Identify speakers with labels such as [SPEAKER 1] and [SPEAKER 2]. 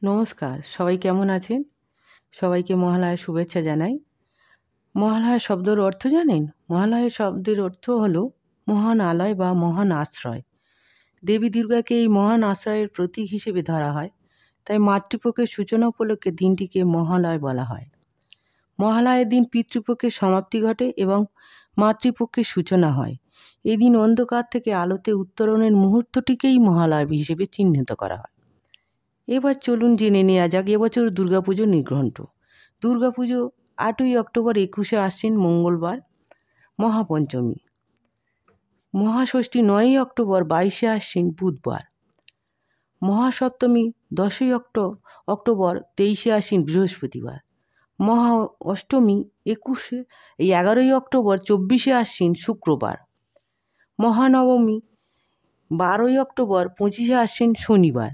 [SPEAKER 1] নমস্কার, সবাই কেমন আছেন? সবাইকে মহালয়ার শুভেচ্ছা জানাই। মহালয়া শব্দের অর্থ জানেন? মহালয়া শব্দের অর্থ হলো মহান আলয় বা মহান আশ্রয়। দেবী দুর্গাকে এই মহান আশ্রয়ের প্রতীক হিসেবে ধরা হয়। তাই মাতৃপক্ষের সূচনা উপলক্ষে দিনটিকে মহালয় বলা হয়। মহালয়ের দিন পিতৃপক্ষের সমাপ্তি ঘটে এবং মাতৃপক্ষের সূচনা হয়। এই দিন অন্ধকার থেকে আলোতে উত্তরণের মুহূর্তটিকেই মহালয়া হিসেবে চিহ্নিত করা হয়। এবার চলুন জেনে নেওয়া যাক এবছর দুর্গাপুজোর নির্ঘণ্ট। দুর্গাপুজো 8ই অক্টোবর 21শে আশ্বিন মঙ্গলবার, মহাপঞ্চমী। মহাষষ্ঠী 9ই অক্টোবর 22শে আশ্বিন বুধবার। মহাসপ্তমী 10ই অক্টোবর 23শে আশ্বিন বৃহস্পতিবার। মহা অষ্টমী 11ই অক্টোবর 24শে আশ্বিন শুক্রবার। মহানবমী 12ই অক্টোবর 25শে আশ্বিন শনিবার।